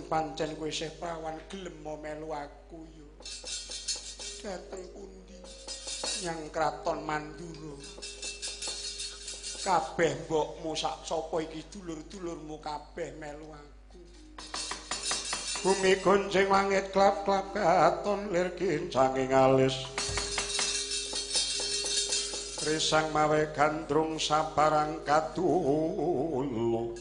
pancen kowe isih prawan gelem melu aku yo. Dateng pundi? Nyang kraton Mandura. Kabeh mbokmu sak sapa iki dulur-dulurmu kabeh melu aku. Bumi gonceng langit klap-klap katon lir kincanging alis. Risang mawe gandrung sabarang katulo.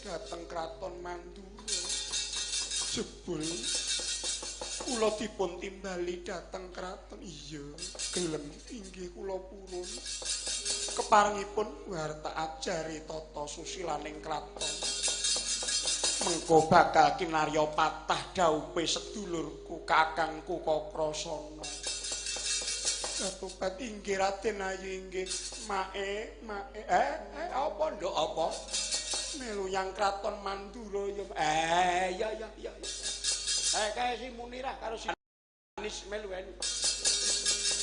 Dateng kraton Mandura. Jebul kula dipun timbali dateng kraton. Iya, gelem inggih kula purun. Keparengipun warta ajari tata susilaning kraton. Mengko bakal kinarya patah dhaupe sedulurku kakangku Kakrasana. Katobat inggih Raden Ayu inggih. Mae apa nduk apa? Melu yang kraton Mandura ya. Ya. Kae si Munirah karo si Anis melu enu.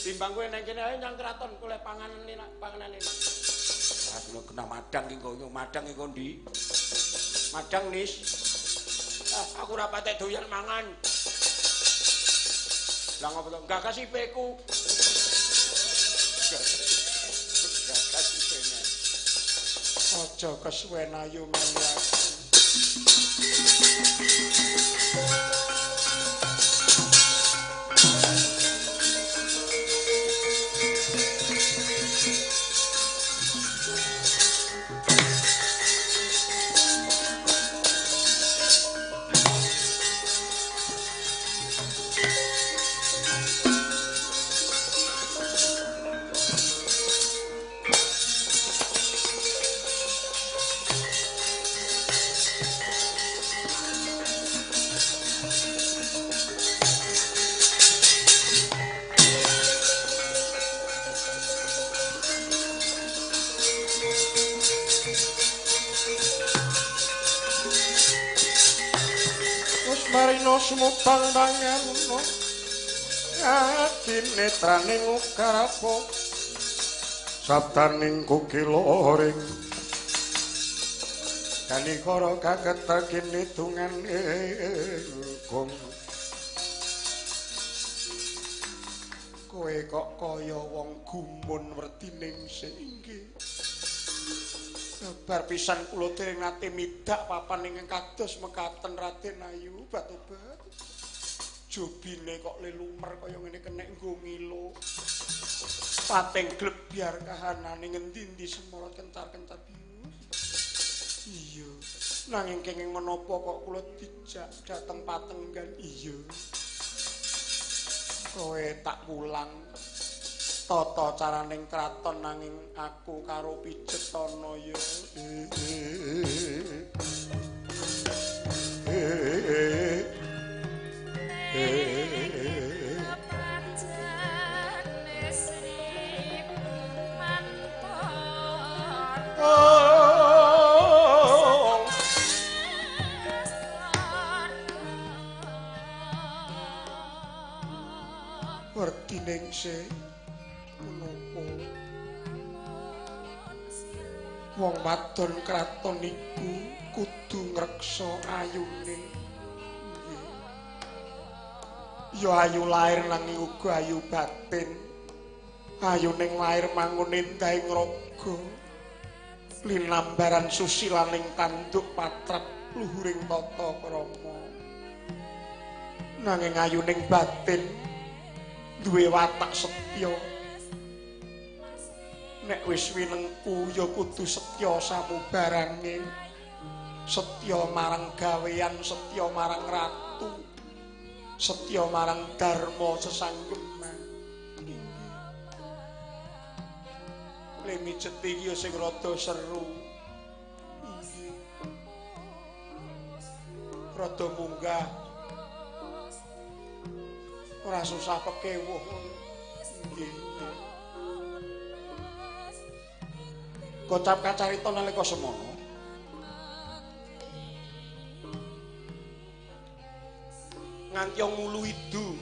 Timbang kowe nang kene ae nyang kraton golek panganan enak. Ah kula kena madang iki kok madang iki ndi? Madang Nis. Ah aku ora patek doyan mangan. Lah ngopo to? Enggak kasih peku. Enggak kasih pene. Aja kesuwen ayu melu aku. Marino sumupang bangarno ati netraning ukarapo sabdaning kukiloring kanikara kaketakin hitungan ingkung kowe kok kaya wong gumun wertining seinggih bar pisan kula dereng nate midak papan ingkang kados mekaten Raden Ayu batobat. Jobine kok lelumer kaya ngene kenek nggo ngilo. Pateng glebyar kahanane ngendi-endi semorot kentar-kentar bius. Iya. Nanging kenging menapa kok kula dijak dateng patenggan iya. Kowe tak pulang. Tata caraning kraton nanging aku karo pijetana ya. Wertining sih wong wadon kraton iku kudu ngreksa ayune. Ya ayu lair nanging uga ayu batin. Ayuning lair mangune ndahing raga. Linambaran susilaning tanduk patrap luhuring tata krama. Nanging ayuning batin duwe watak setya. Nek wis winengku ya kudu setya samubarange. Setya marang gawean, setya marang ratu. Setya marang dharma sesanggeman. Lemijet iki ya sing rada seru. Rada munggah. Ora susah pekewuh. Nggih. Kocap kacarita nalika semana nganti ngulu idu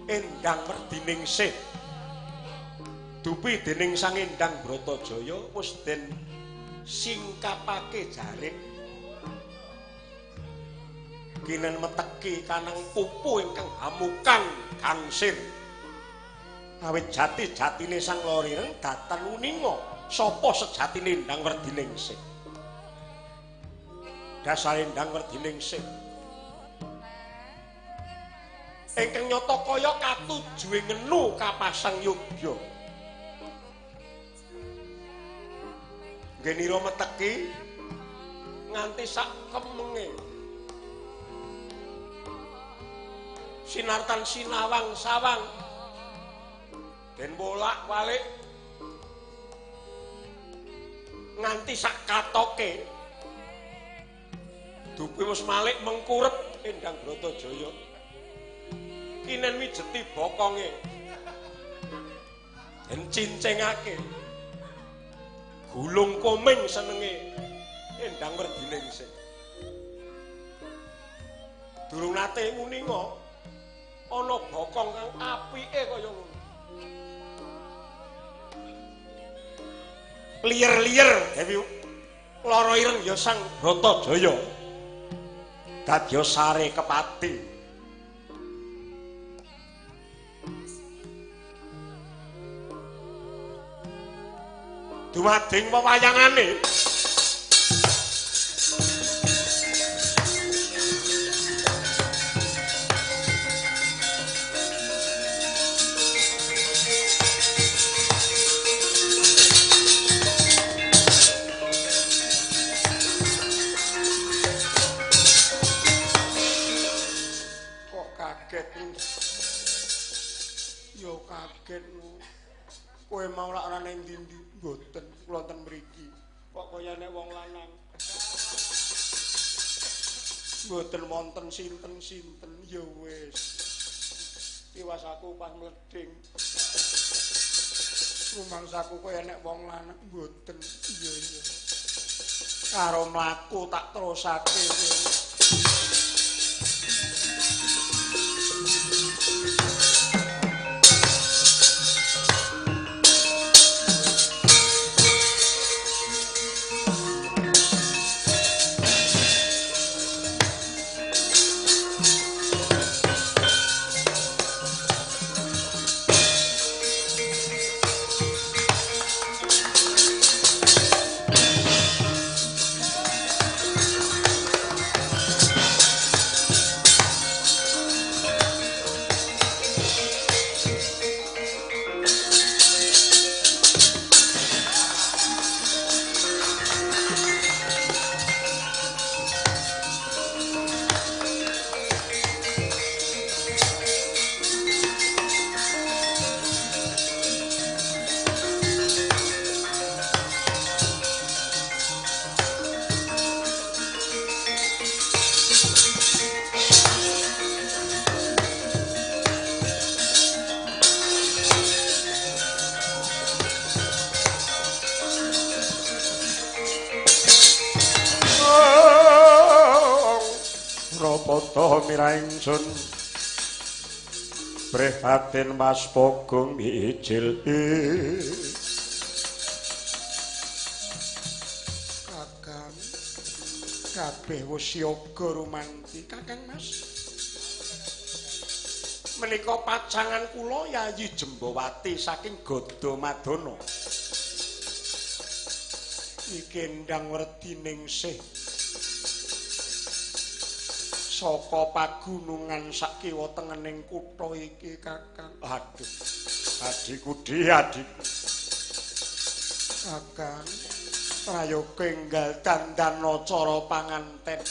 endang werdining sih dupi dening Sang Endang Bratajaya wis den singkapake jaring kinen meteki kanang pupu ingkang hamukang gangsir awit jati-jatine Sang Lorireng datan uninga sapa sejatine Endang Werdiningsih dasar Endang Werdiningsih ingkang nyata kaya katujuhe ngenu kapasang yogya genira meteki nganti sak kemenge sinartan sinawang sawang den bolak-balik nganti sak katoke dupi wis malik mengkurep Endang Bratajaya kinen mijeti bokonge den cincengake gulung komeng senenge Endang Werdiningsih durung nate nguninga ana bokong kang apike kaya ngono liyer-liyer Dewi lara ireng ya Sang Bratajaya dadya sare kepati dumading wewayangane kowe mau lak ana ning ndi mboten kula ten mriki kok kaya nek wong lanang mboten wonten sinten-sinten ya wis tiwas aku pas mleding rumangsaku kaya nek wong lanang mboten iya karo mlaku tak terusake Ingsun prihatin Mas Pogong mijil Kakang kabeh wis yoga rumanti Kakang Mas menika pacangan kula Yayi Jembawati saking Gada Madana iki Endang Werdiningsih saka pagunungan sak kiwa tengening kutha iki Kakang. Aduh. Adiku adiku. Kakang, prayoga enggal dandana cara panganten.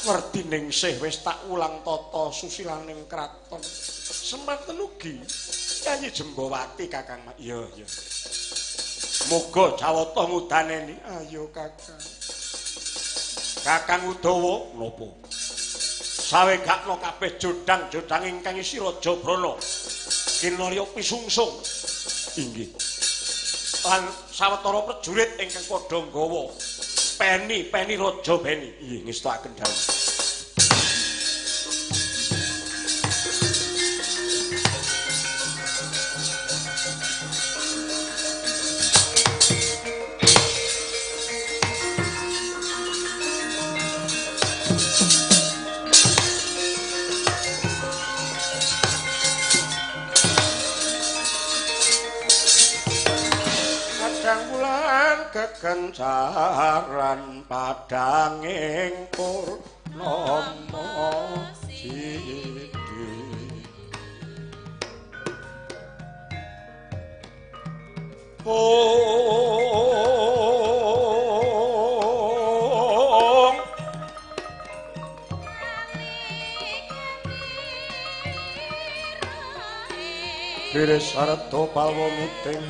Werdiningsih wis tak ulang tata susilaning kraton. Semanten ugi Yayi Jembawati Kakang. Iya. Muga Jawata mudaneni. Ayo Kakang. Kakang Udawa napa? Sawegakna kabeh jodang-jodang ingkang isi Raja Brana. Kinarya pisungsung. Inggih. Lan sawetara prajurit ingkang padha nggawa peni Raja Beni. Inggih ngestakaken dawuh. kekencaran padanging purnama sidi Biris sarta palwamuting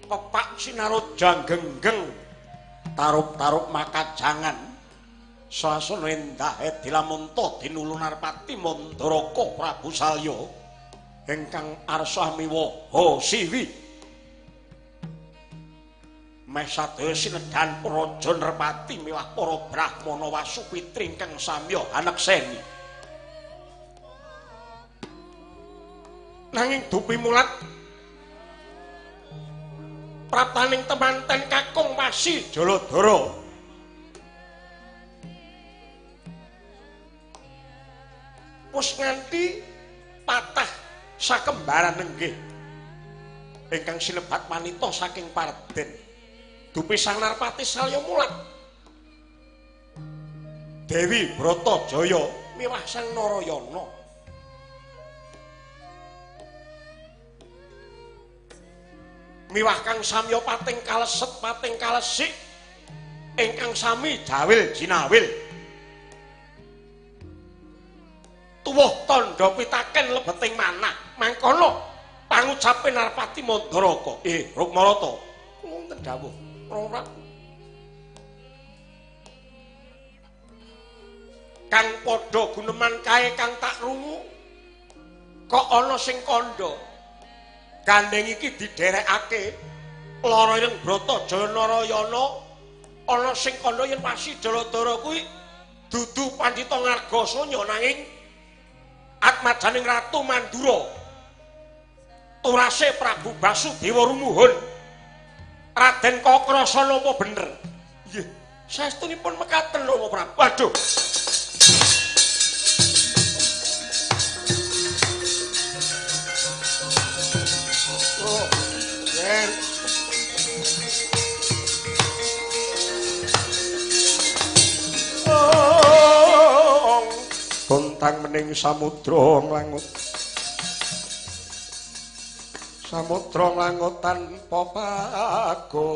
pepak sinarojang genggeng tarup-tarup makajangan swasana endahe dilamunta dinulun Narpati Mandaraka Prabu Salya ingkang arsa miwaha siwi meh sadaya sinedhan Praja Narpati miwah para brahmana Wasupitri ingkang samya anekseni nanging dupi mulat praptaning temanten kakung Wasi Jaladara pus nganti patah sakembaran nenggih ingkang sinebat manita saking Parden dupi Sang Narpati Salya mulat Dewi Bratajaya miwah Sang Narayana miwah kang samya pating kaleset pating kalesik ingkang sami jawil jinawil tuwuh tandha pitaken lebeting manah mangkono pangucape Narpati Mandaraka Rukmarata wonten dawuh ora kang padha guneman kae kang tak rungu kok ana sing kandha gandeng iki didherekake lara ing Bratajaya Narayana ana sing kandha yen Wasi Jaladara kuwi dudu Pandhita Ngargasanya nanging atmajaning Ratu Mandura turase Prabu Basudewa Rumuhun Raden Kakrasana apa bener nggih saestunipun mekaten lho Prabu waduh Gontang mening samudra nglangut samudra nglangut tanpa pago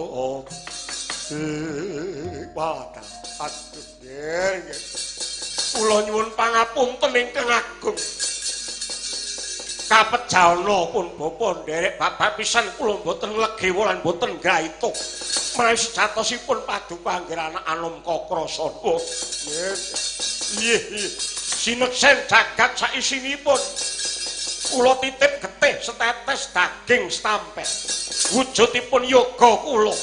wadah aduh nggih kula nyuwun pangapunten ingkang agung kapejana pun bapa nderek bapak pisan kula mboten legewa lan mboten gaito menawi sejatosipun paduka anggere anak anom Kakrasana nggih sineksen jagat saisinipun kula titip getih setetes daging stampet wujudipun yoga kula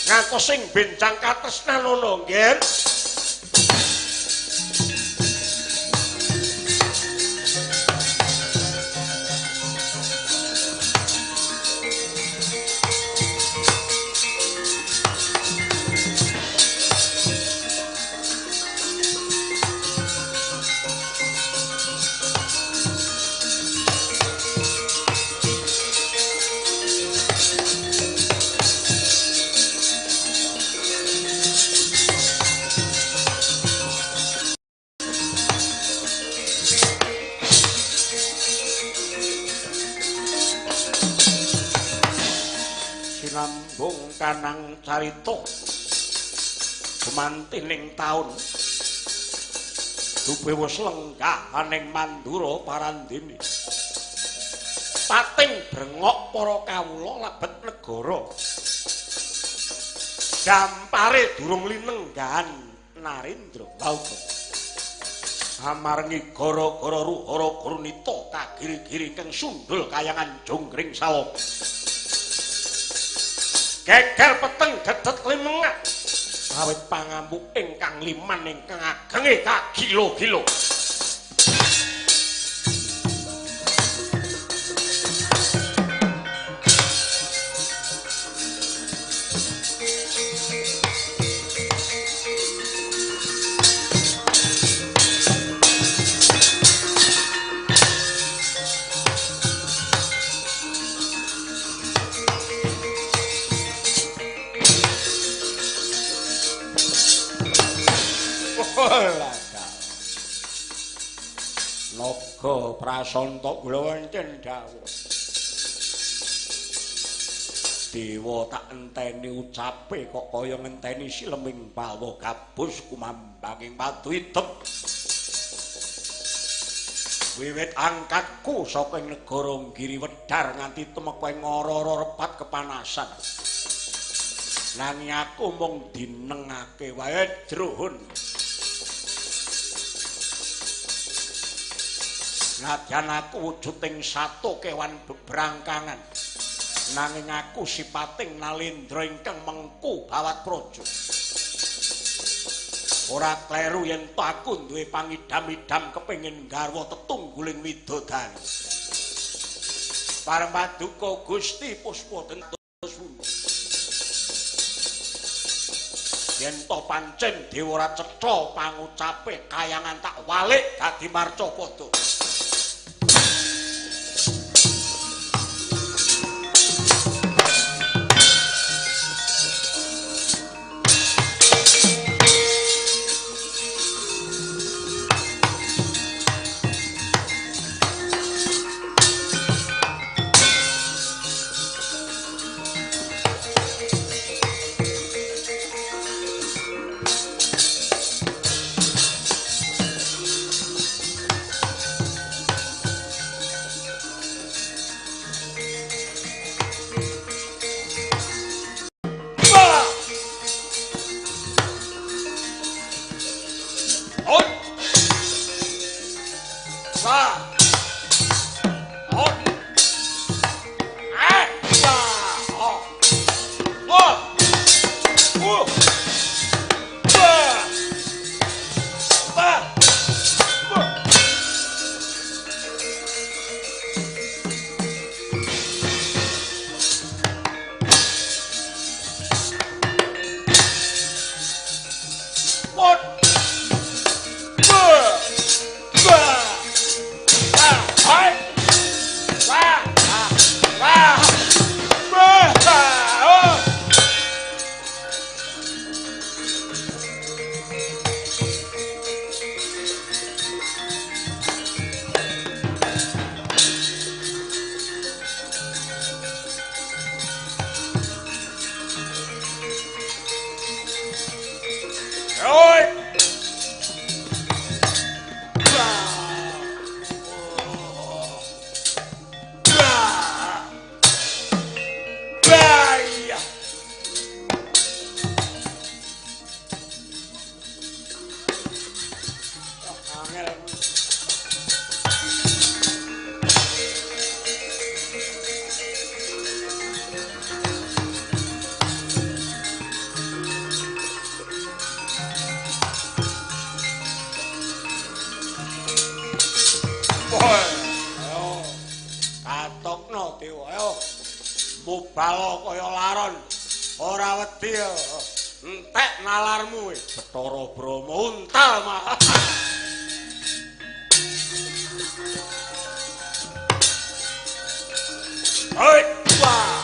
ngantos sing benjang katresnanana nggih kanang carita gumantining taun dupe wis lenggah aning Mandura Parandene pating brengok para kawula labet negara gampare durung linenggahan Narendra Bauta amargi gara-gara Ruhara Gurnita kagiri-giri kang sundul kayangan jonggring salop geger peteng dedet limengat awit pangambuk ingkang liman ingkang agenge kagilo-gilo Naga prasanta kula wonten dawuh dewa tak enteni ucape kok kaya ngenteni sileming bawa gabus kumambanging padu hitam wiwit angkatku saka negara Giri Wedar nganti tumeka ing ora-ora repat kepanasan nanging aku mung dinengake wae Druhun nadyan aku wujuding satu kewan bebrangkangan nanging aku sipating Nalendra ingkang mengku bawat praja ora kleru yen to aku duwe pangidam-idam kepengin garwa tetungguling widodari Parmaduka Gusti Puspadentus yen to pancen dewa ora cetha pangucape kayangan tak walik dadi marcapada Mubala kaya laron ora wedi entek nalarmu Bathara Brahma untal mah Hoi wah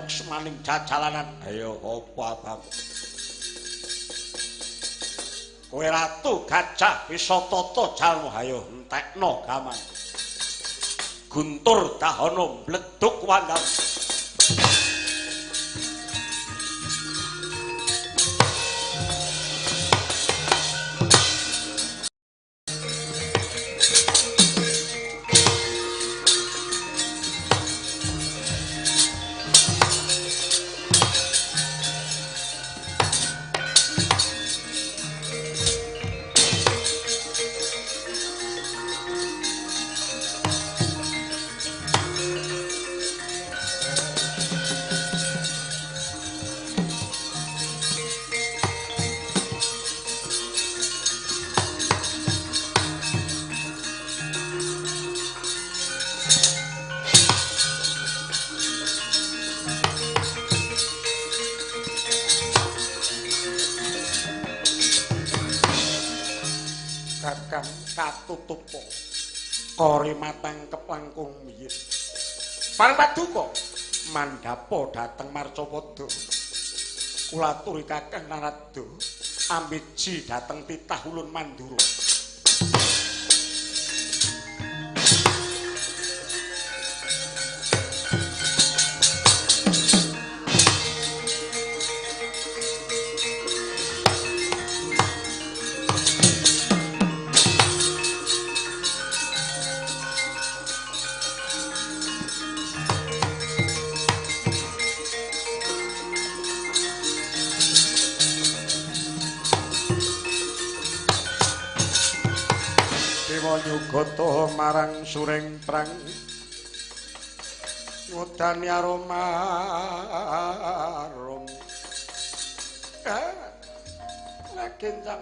semaning jajalanan. Ayo apa abang? Kowe ratu gajah bisa tata jalmu ayo entekno gaman. Guntur dahana mbleduk wandang. Kakang katutupo kori matang keplangkung miyin Parang paduka mandhapo dhateng Marcapada kula aturi Kakang Narada ambiji dhateng titah ulun Mandura. Nyugata marang suring prang ngudani aromarum ragencang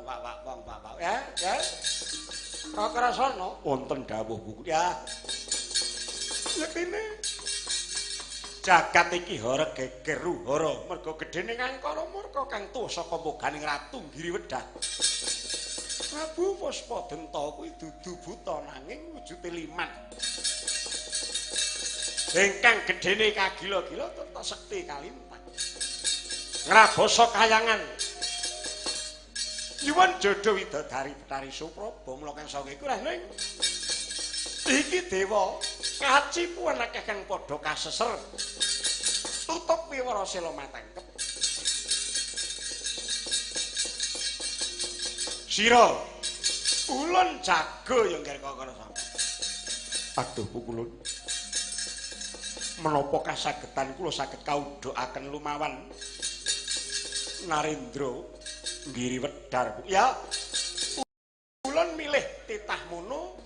wak ya kakrasana wonten dawuh buku ya yektine jagat iki hara geger ruhara merga gedhene ngangkara murka kang tuwa saka moganing ratu Giriwedhar. Prabu Puspadenta kuwi dudu buta nanging wujude liman. Ingkang gedhene kagila-gila tata sekti kalintang. Ngrabasa kayangan. Nyuwun jodho widodari Betari Supraba mula kang sawe iku ning iki dewa kacipuan akeh kang padha kaseser. Tutup wiwara sela matengkep. Sira ulun jago ya ngger kakara sampe. Aduh pukulun. Menapa kasagetan kula saged kaudhokaken lumawan Narendra Giriwedhar. Ya. Ulun milih titah mono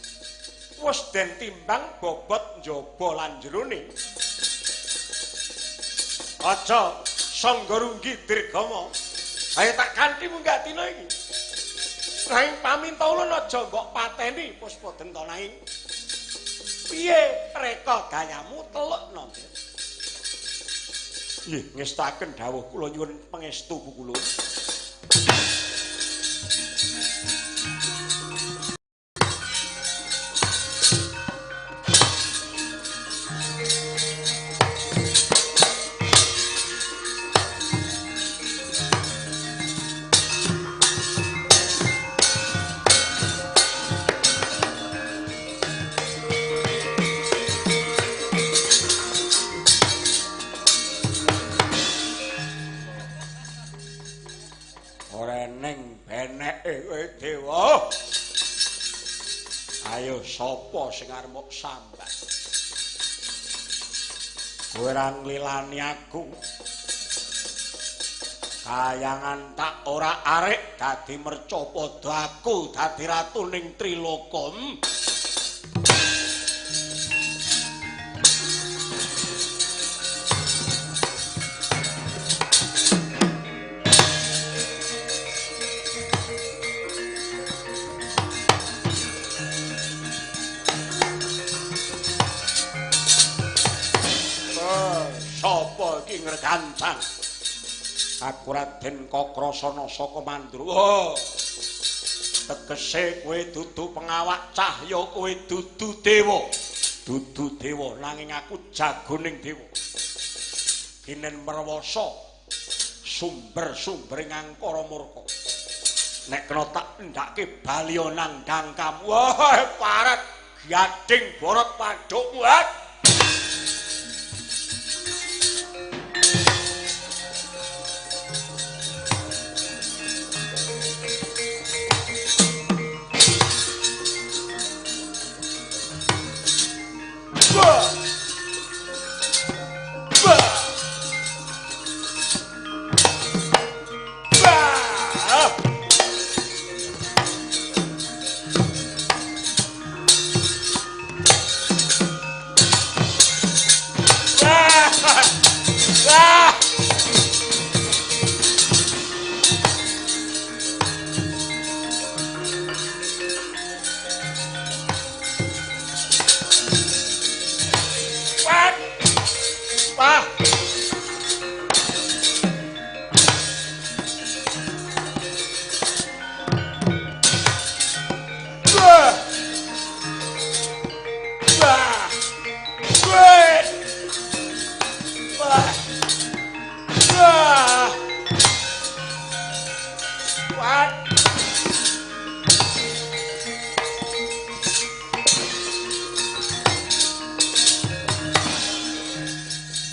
wis den timbang bobot njaba lan jerone. Aja sangga runggi dirgama. Ayo tak kanthi munggah dina iki. Nanging paminta ulun aja mbok pateni Puspadenta nanging piye reka gayamu telukna. Nggih ngestaken dawuh kula nyuwun pangestu kula. Sapa sing arep mbok sambat? Kowe ora nglilani aku. Kayangan tak ora arek dadi Mercapada aku dadi ratu ning Trilaka. Ngregancang aku Raden Kakrasana saka Mandura. Oh, tegese kowe dudu pengawak cahya, kowe dudu dewa nanging aku jagoning dewa. kinen merwasa sumber-sumber ngangkara murka. Nek kena tak ndake baliya nang dangkam. Wah, parat gading borot padukmu.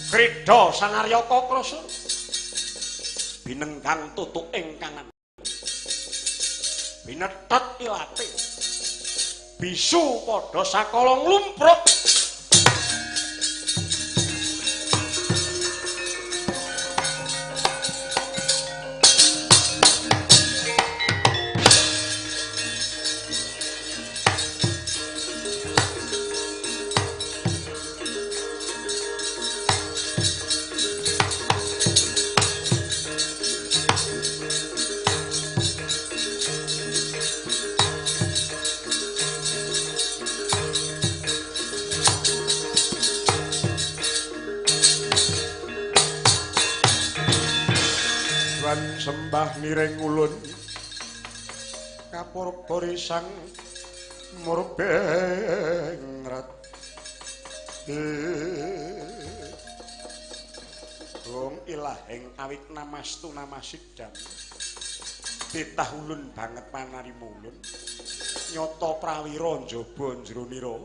Krida Sanarya Kakrasa binenggang tutuk ing kanan binethet ilate bisu padha sakala nglumpruk sembah miring ulun kapurba risang murbengrat Wong ilahing awit namastu namasidam titah ulun banget panarimu ulun nyata prawira njaba jronira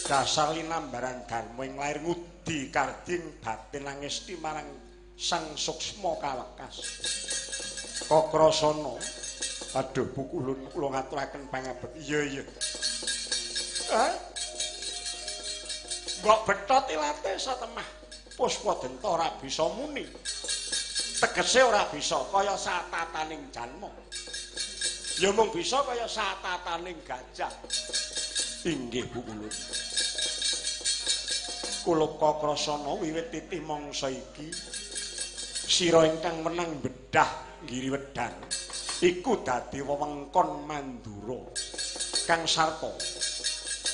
dasar linambaran dharma ing lair ngudi karding batin angesti marang Sang Suksma kawekas Kakrasana aduh pukulun kula ngaturaken pangabet iya mbok betot ilate satemah Puspadenta ora bisa muni tegese ora bisa kaya satataning janma ya mung bisa kaya satataning gajah inggih pukulun kula Kakrasana wiwit titih mangsa iki sira ingkang menang bedah ngiri wedang iku dadi wewengkon Mandura kang sarta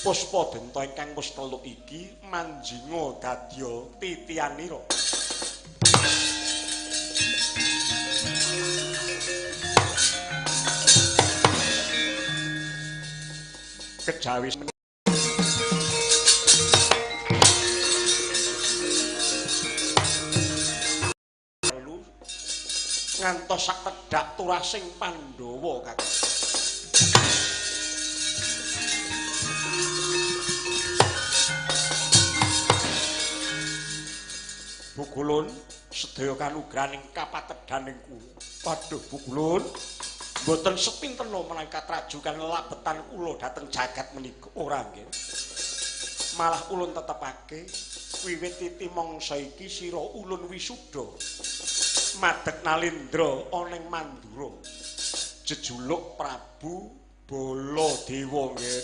Puspadenta ingkang wis teluk iki manjinga dadya titianira kejawi ngantos sak tedhak turasing Pandhawa kakang Bukulun sedaya kanugraning kapatedhaning kula waduh Bukulun mboten sepintena menawi katrajukan labetan kula dhateng jagat menika ora nggih malah ulun tetepake wiwit titi mangsa iki sira ulun wisuda madeg Nalendra ana ing Mandura jejuluk Prabu Baladewa nggih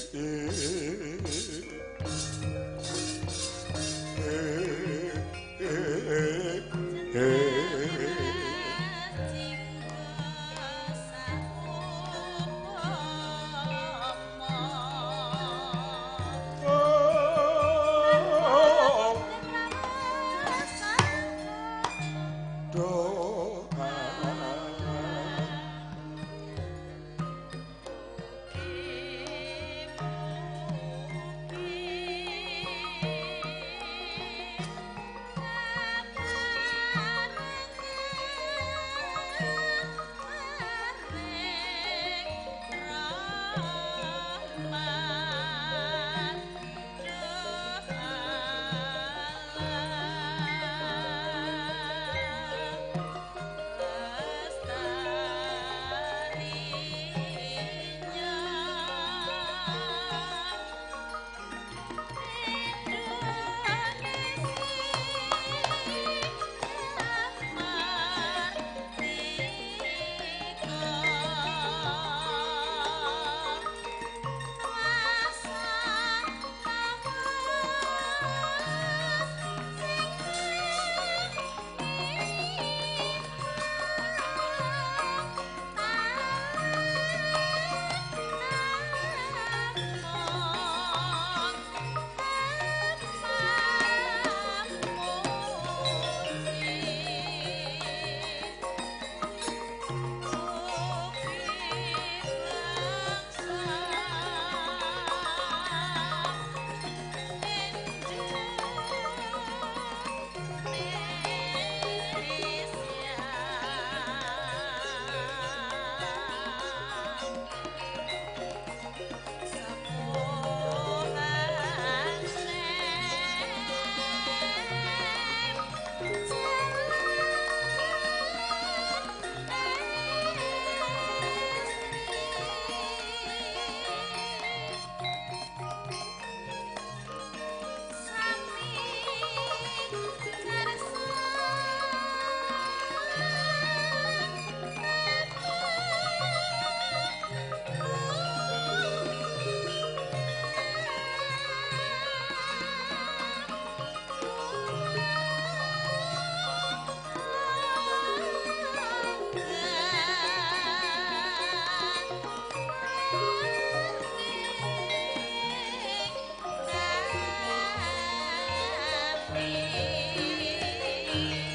Thank you.